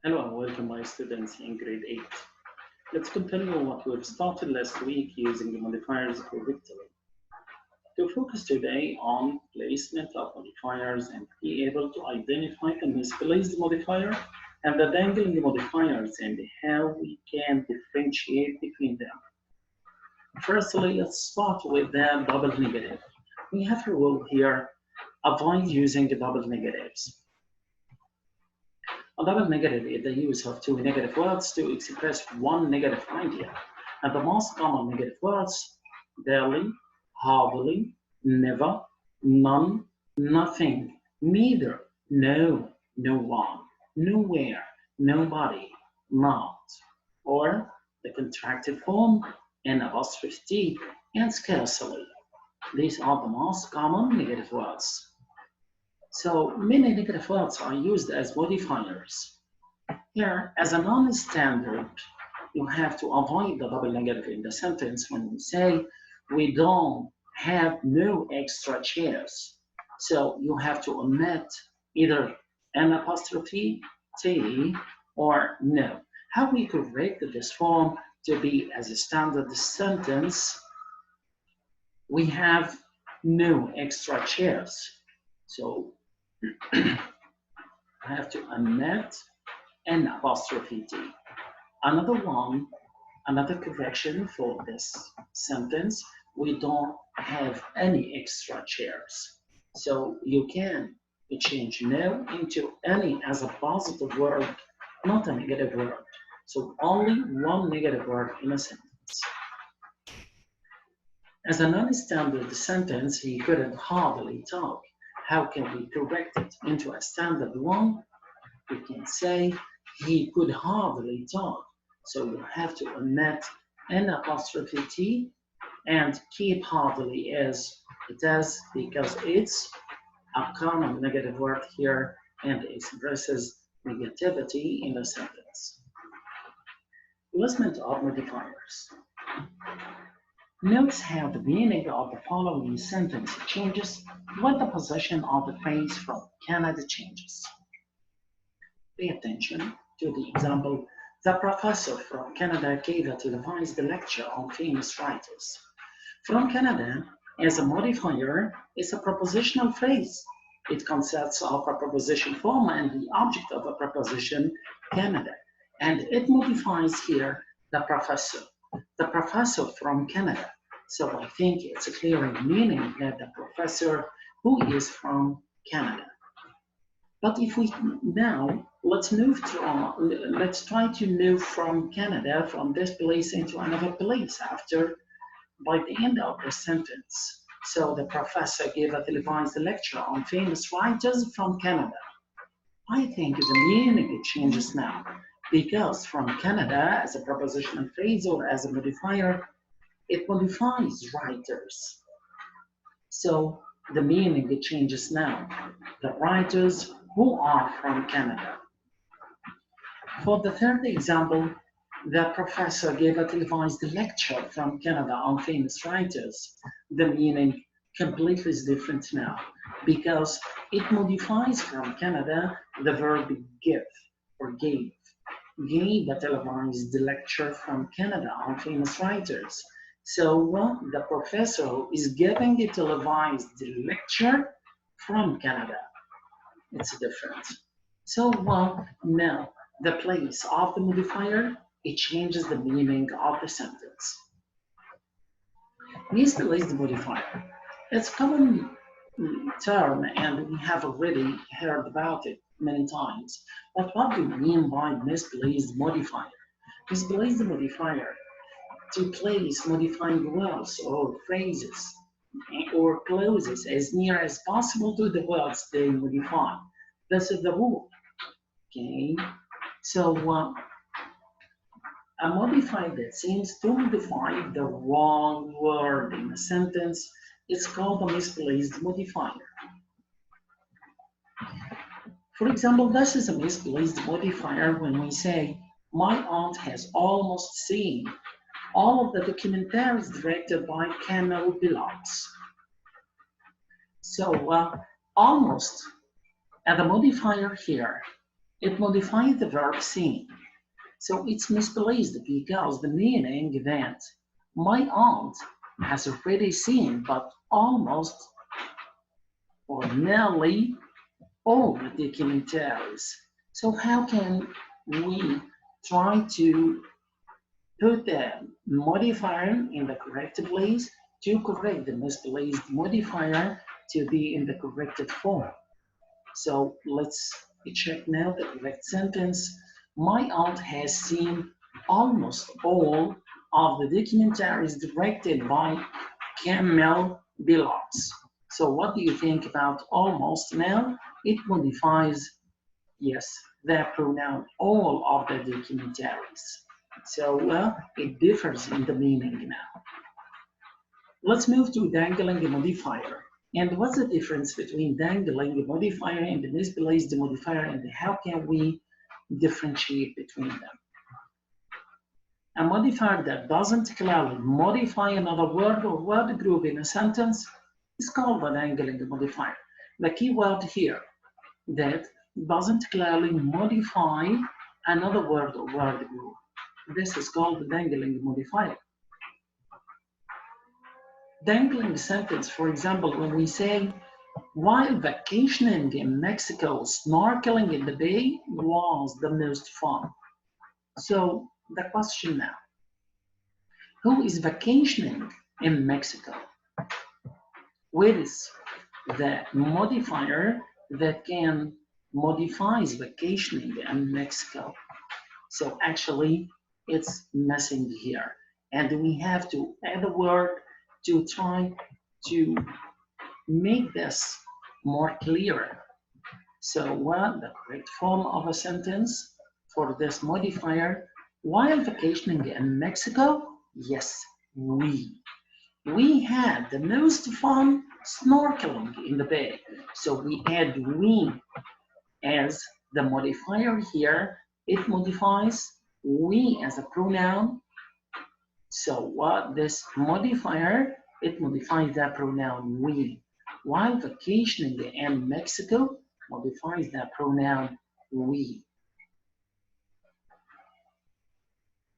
Hello and welcome my students in grade 8. Let's continue what we've started last week using the modifiers for victory. To focus today on placement of modifiers and be able to identify the misplaced modifier and the dangling modifiers and how we can differentiate between them. Firstly, let's start with the double negative. We have a rule here, avoid using the double negatives. A double negative is the use of two negative words to express one negative idea. And the most common negative words, barely, hardly, never, none, nothing, neither, no, no one, nowhere, nobody, not, or the contracted form, an apostrophe T, and scarcely. These are the most common negative words. So many negative words are used as modifiers. Here, as a non-standard, you have to avoid the double negative in the sentence when we say we don't have no extra chairs. So you have to omit either an apostrophe T or no. How we correct this form to be as a standard sentence, we have no extra chairs. So I have to omit an apostrophe T. Another correction for this sentence, we don't have any extra chairs. So you can change no into any as a positive word, not a negative word. So only one negative word in a sentence. As a non-standard sentence, he couldn't hardly talk. How can we correct it into a standard one? We can say he could hardly talk. So you have to omit an apostrophe T and keep hardly as it is because it's a common negative word here and expresses negativity in a sentence. Placement of modifiers. Notice how the meaning of the following sentence changes when the position of the phrase from Canada changes. Pay attention to the example. The professor from Canada gave a televised lecture on famous writers. From Canada, as a modifier, is a prepositional phrase. It consists of a preposition form and the object of a preposition, Canada, and it modifies here the professor from Canada. So I think it's a clear meaning that the professor who is from Canada. But if we now, let's try to move from Canada, from this place into another place by the end of the sentence. So the professor gave a televised lecture on famous writers from Canada. I think the meaning changes now because from Canada as a prepositional phrase or as a modifier, it modifies writers. So the meaning changes now. The writers who are from Canada. For the third example, the professor gave a televised lecture from Canada on famous writers. The meaning completely is different now because it modifies from Canada the verb give or gave. Gave a televised lecture from Canada on famous writers. So the professor is giving a televised lecture from Canada. It's different. So now the place of the modifier, it changes the meaning of the sentence. Misplaced modifier. It's a common term and we have already heard about it many times. But what do we mean by misplaced modifier? Misplaced modifier, to place modifying words or phrases or clauses as near as possible to the words they modify. This is the rule. Okay, so a modifier that seems to modify the wrong word in a sentence is called a misplaced modifier. For example, this is a misplaced modifier when we say, my aunt has almost seen all of the documentaries directed by Camel Billops. So almost, and the modifier here It modifies the verb seen. So it's misplaced because the meaning that my aunt has already seen, but almost or nearly all the documentaries. So how can we try to put the modifier in the correct place to correct the misplaced modifier to be in the corrected form? So let's check now the correct sentence. My aunt has seen almost all of the documentaries directed by Camille Billots. So what do you think about almost now? It modifies, yes, the pronoun all of the documentaries. So it differs in the meaning now. Let's move to dangling a modifier. And what's the difference between dangling a modifier and the misplaced modifier, and how can we differentiate between them? A modifier that doesn't clearly modify another word or word group in a sentence is called a dangling modifier. The key word here, that doesn't clearly modify another word or word group. This is called the dangling modifier. Dangling sentence, for example, when we say, while vacationing in Mexico, snorkeling in the bay was the most fun. So the question now, who is vacationing in Mexico? Where is the modifier that can modifies vacationing in Mexico? So actually it's missing here. And we have to add a word to try to make this more clear. So the correct form of a sentence for this modifier, while vacationing in Mexico, yes, we had the most fun snorkeling in the bay. So we add we as the modifier here. It modifies we as a pronoun. So this modifier, it modifies the pronoun we. While vacationing in Mexico modifies the pronoun we.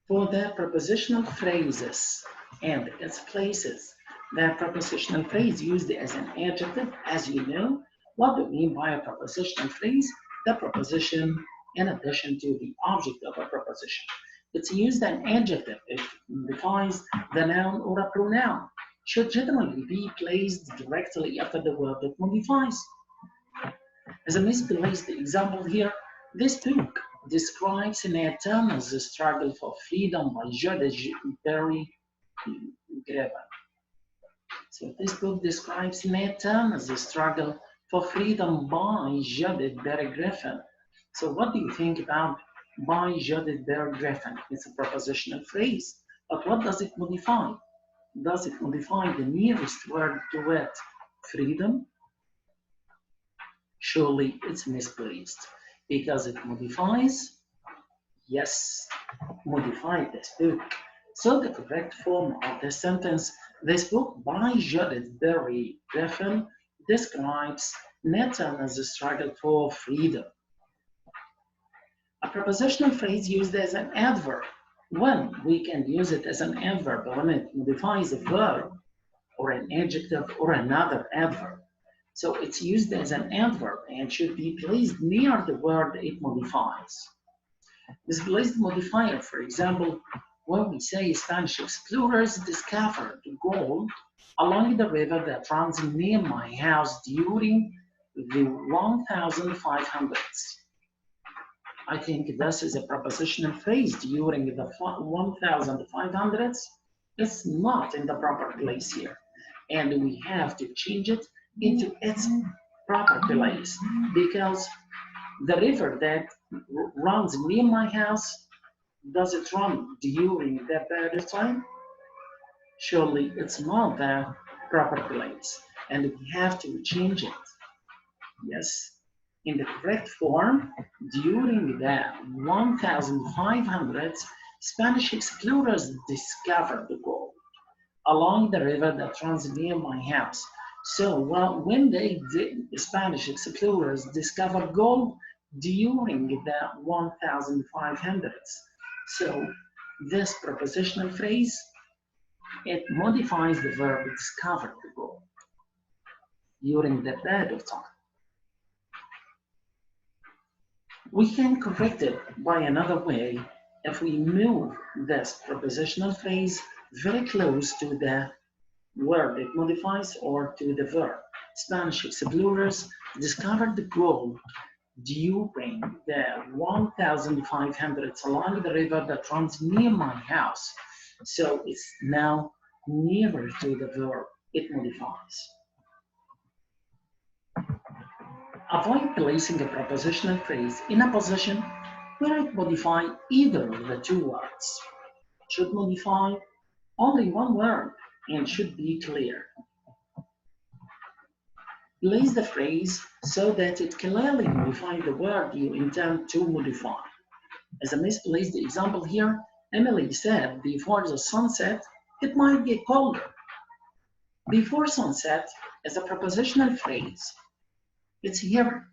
For the prepositional phrases and its places, the prepositional phrase used as an adjective, as you know. What do we mean by a prepositional phrase? The preposition in addition to the object of a preposition. It's used an adjective. It defines the noun or a pronoun. Should generally be placed directly after the word that modifies. As a misplaced example here, this book describes Nathan's struggle for freedom by Judge Barry Griffin. So this book describes Nathan's struggle for freedom by Judge Barry Griffin. So what do you think about by Judge Barry Griffin? It's a prepositional phrase, but what does it modify? Does it modify the nearest word to it? Freedom? Surely it's misplaced because it modifies, yes, modify this book. So the correct form of the sentence, this book by Judith Barry Griffin describes Nathan's struggle for freedom. A prepositional phrase used as an adverb. When we can use it as an adverb when it modifies a verb or an adjective or another adverb. So it's used as an adverb and should be placed near the word it modifies. Misplaced modifier, for example, when we say Spanish explorers discovered gold along the river that runs near my house during the 1500s. I think this is a prepositional phrase during the 1500s. It's not in the proper place here. And we have to change it into its proper place because the river that runs near my house, does it run during that period of time? Surely it's not the proper place and we have to change it. Yes, in the correct form, during the 1500s, Spanish explorers discovered the gold along the river that runs near my house. So when the Spanish explorers discovered gold, during the 1500s. So this prepositional phrase, it modifies the verb discovered the goal during that period of time. We can correct it by another way if we move this prepositional phrase very close to the word it modifies or to the verb. Spanish explorers discovered the gold during the 1500s along the river that runs near my house. So it's now nearer to the verb it modifies. Avoid placing a prepositional phrase in a position where it modifies either of the two words. It should modify only one word and should be clear. Place the phrase so that it clearly modifies the word you intend to modify. As a misplaced example here, Emily said before the sunset, it might get colder. Before sunset is a prepositional phrase. It's here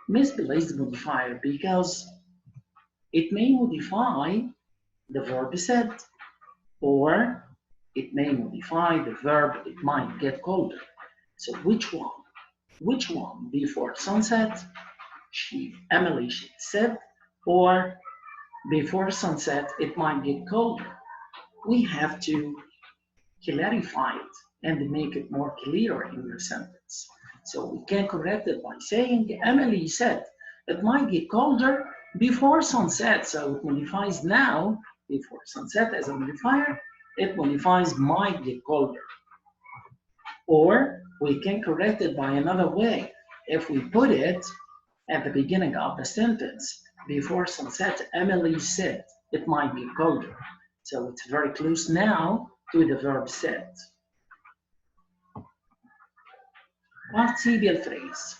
misplaced modifier because it may modify the verb said, or it may modify the verb it might get colder. So which one? Which one? Before sunset, Emily said, or before sunset, it might get colder. We have to clarify it and make it more clear in the sentence. So we can correct it by saying, Emily said, it might get colder before sunset. So it modifies now, before sunset as a modifier, it modifies might get colder. Or we can correct it by another way. If we put it at the beginning of the sentence, before sunset, Emily said, it might be colder. So it's very close now to the verb said. Participial phrase.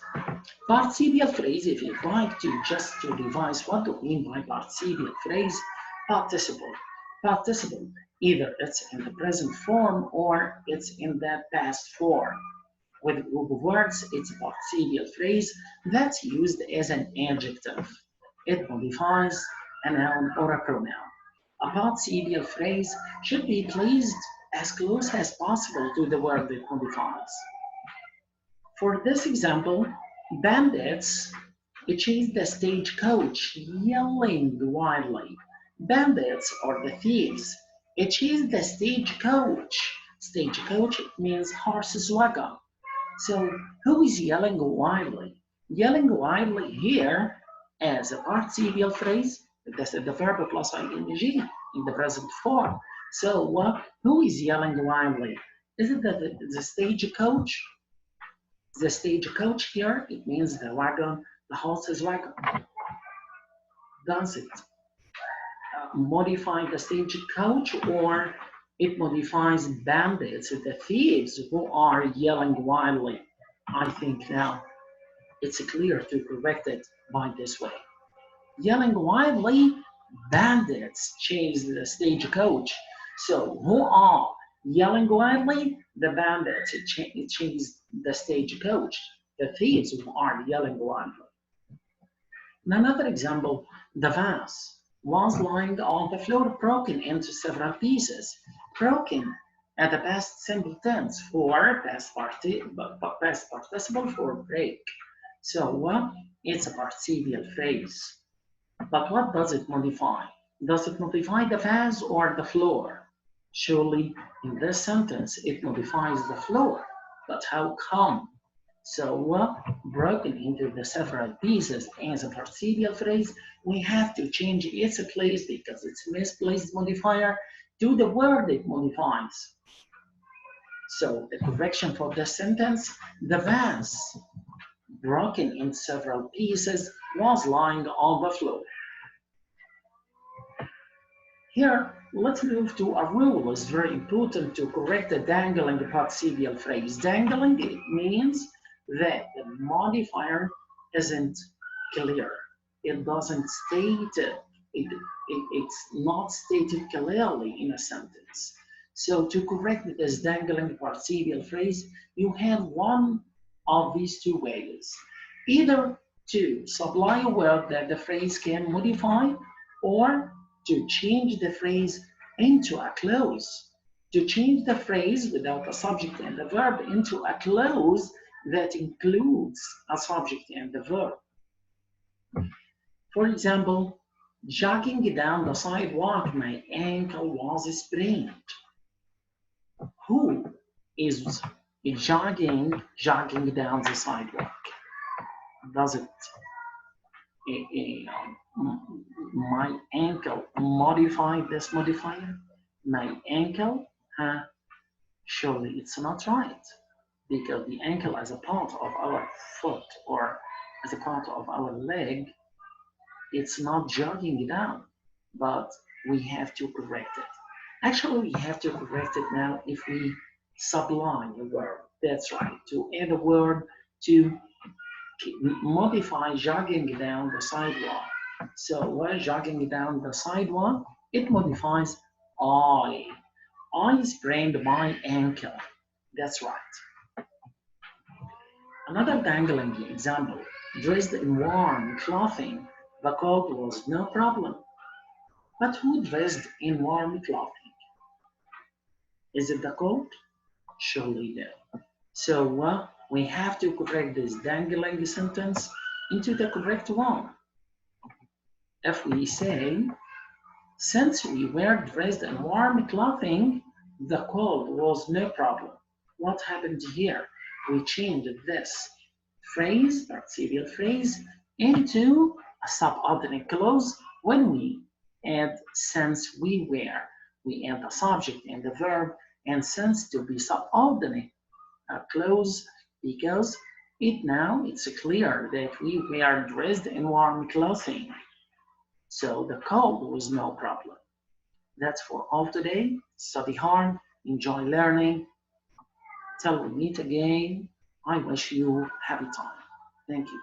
Participial phrase, if you'd like to just to revise what do we mean by participial phrase, participle. Participle, either it's in the present form or it's in the past form. With a group of words, it's a participial phrase that's used as an adjective. It modifies a noun or a pronoun. A participial phrase should be placed as close as possible to the word it modifies. For this example, bandits chased the stagecoach, yelling wildly. Bandits or the thieves chased the stagecoach. Stagecoach means horse's wagon. So who is yelling wildly? Yelling wildly here as a participial phrase, that's the verb plus ing in the present form. So who is yelling wildly? Is it the stagecoach? The stagecoach here, it means the wagon, the horse's wagon. Does it modify the stagecoach, or it modifies bandits, the thieves who are yelling wildly? I think now it's clear to correct it by this way. Yelling wildly, bandits chase the stagecoach. So who are yelling wildly? The bandits chase the stagecoach. The thieves who are yelling wildly. In another example, the vase was lying on the floor, broken into several pieces. Broken at the past simple tense for past participle for break. So it's a participial phrase. But what does it modify? Does it modify the vase or the floor? Surely in this sentence it modifies the floor. But how come? So broken into the several pieces as a participial phrase, we have to change its place because it's misplaced modifier to the word it modifies. So the correction for this sentence, the vase broken in several pieces was lying on the floor. Here, let's move to a rule. It's very important to correct the dangling participial phrase. Dangling, it means that the modifier isn't clear. It doesn't state it's not stated clearly in a sentence. So to correct this dangling participial phrase, you have one of these two ways. Either to supply a word that the phrase can modify, or to change the phrase into a clause. To change the phrase without a subject and the verb into a clause that includes a subject and the verb. For example, jogging down the sidewalk, my ankle was sprained. Who is jogging down the sidewalk? Does it my ankle modify this modifier? My ankle? Surely it's not right, because the ankle as a part of our foot or as a part of our leg, it's not jogging down, but we have to correct it. Actually, we have to correct it now if we sublime a word. That's right, to add a word to modify jogging down the sidewalk. So while jogging down the sidewalk, it modifies I. I sprained my ankle. That's right. Another dangling example, dressed in warm clothing, the cold was no problem. But who dressed in warm clothing? Is it the cold? Surely no. So we have to correct this dangling sentence into the correct one. If we say, since we were dressed in warm clothing, the cold was no problem. What happened here? We changed this phrase, participial phrase, into a subordinate clause when we add since we were. We add the subject and the verb, and since to be subordinate clause because it's clear that we were dressed in warm clothing. So the cold was no problem. That's for all today. Study hard, enjoy learning. Till we meet again, I wish you happy time. Thank you.